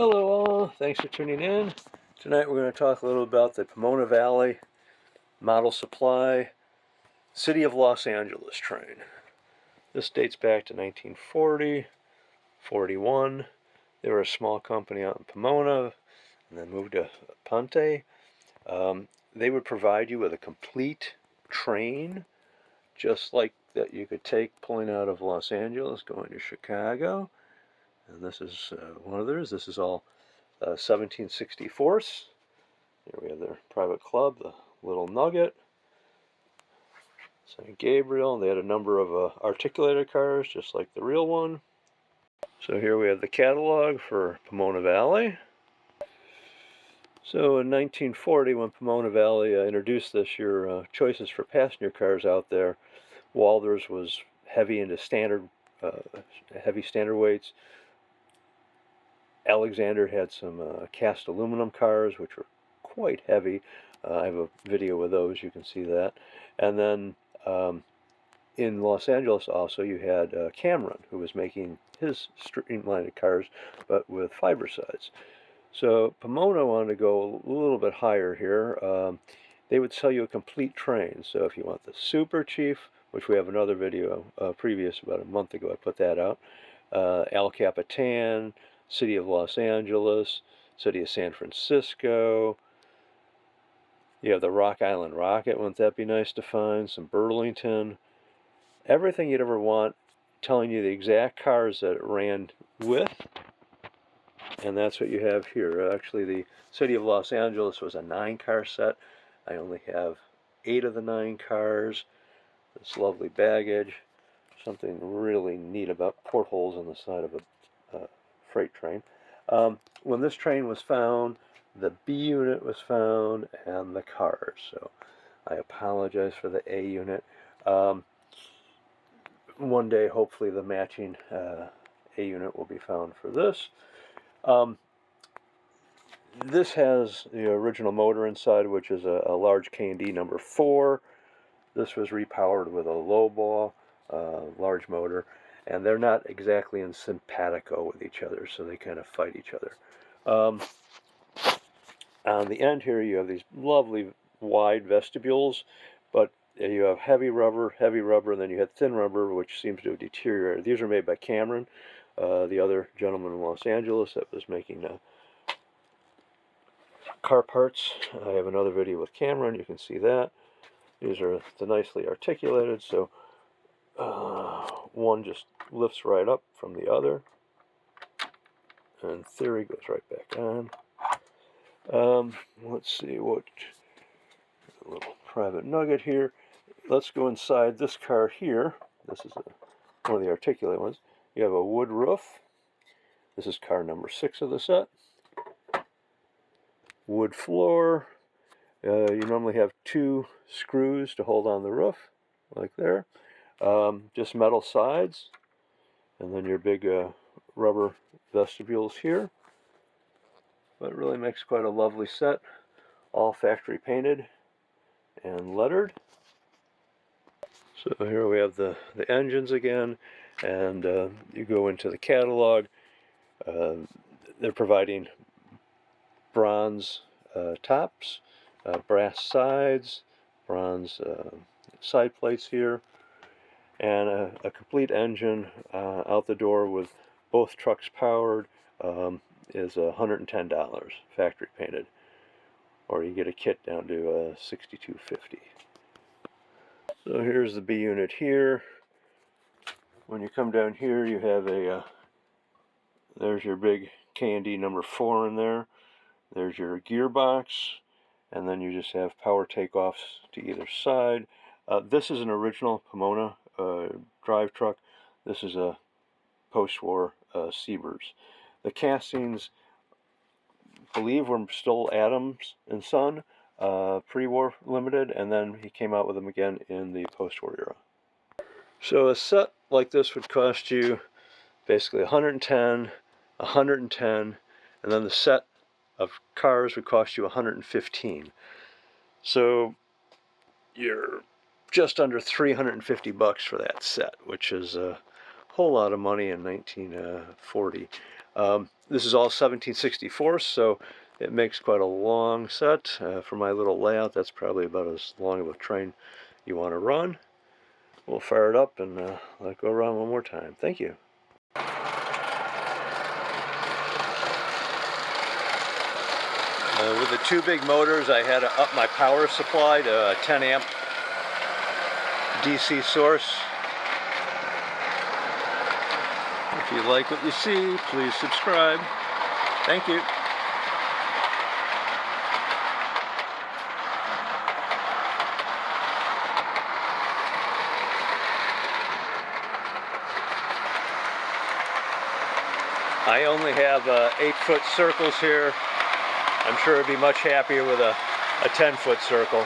Hello all, thanks for tuning in. Tonight we're going to talk a little about the Pomona Valley Model Supply City of Los Angeles train. This dates back to 1940, 41. They were a small company out in Pomona and then moved to Ponte. They would provide you with a complete train, just like that you could take pulling out of Los Angeles going to Chicago. And this is one of theirs. This is all 1764s. Here we have their private club, the Little Nugget, St. Gabriel. They had a number of articulated cars, just like the real one. So here we have the catalog for Pomona Valley. So in 1940, when Pomona Valley introduced this, your choices for passenger cars out there, Walthers was heavy into heavy standard weights. Alexander had some cast aluminum cars, which were quite heavy. I have a video with those, you can see that. And then in Los Angeles also you had Cameron, who was making his streamlined cars, but with fiber sides. So Pomona wanted to go a little bit higher here. They would sell you a complete train. So if you want the Super Chief, which we have another video previous, about a month ago, I put that out. El Capitan, City of Los Angeles, City of San Francisco. You have the Rock Island Rocket, wouldn't that be nice to find? Some Burlington. Everything you'd ever want, telling you the exact cars that it ran with. And that's what you have here. Actually, the City of Los Angeles was a 9-car set. I only have 8 of the 9 cars. This lovely baggage. Something really neat about portholes on the side of a freight train. When this train was found, the B unit was found and the cars. So I apologize for the A unit. One day, hopefully, the matching A unit will be found for this. This has the original motor inside, which is a large K&D number 4. This was repowered with a lowball, large motor, and they're not exactly in simpatico with each other, so they kind of fight each other. On the end here, you have these lovely wide vestibules, but you have heavy rubber, and then you had thin rubber, which seems to have deteriorated. These are made by Cameron, the other gentleman in Los Angeles that was making car parts. I have another video with Cameron, you can see that. These are nicely articulated, so one just lifts right up from the other, and in theory goes right back on. Let's see, what a little private nugget here. Let's go inside this car here. This is one of the articulated ones. You have a wood roof. This is car number 6 of the set. Wood floor. You normally have 2 screws to hold on the roof, like there. Just metal sides, and then your big rubber vestibules here. But it really makes quite a lovely set, all factory painted and lettered. So here we have the engines again, and you go into the catalog. They're providing bronze tops, brass sides, bronze side plates here, and a complete engine out the door with both trucks powered is $110 factory painted, or you get a kit down to $62.50. So here's the B unit here. When you come down here, you have there's your big K&D number 4 in there. There's your gearbox, and then you just have power takeoffs to either side. This is an original Pomona drive truck. This is a post-war Siebers. The castings, I believe, were still Adams and Son, pre-war limited, and then he came out with them again in the post-war era. So a set like this would cost you basically $110, $110, and then the set of cars would cost you $115. So you're just under $350 for that set, which is whole lot of money in 1940. This is all 1764, so it makes quite a long set. For my little layout, that's probably about as long of a train you want to run. We'll fire it up and let it go around one more time. Thank you. With the two big motors, I had to up my power supply to a 10 amp DC source. If you like what you see, please subscribe. Thank you. I only have 8-foot circles here. I'm sure it'd be much happier with a 10-foot circle.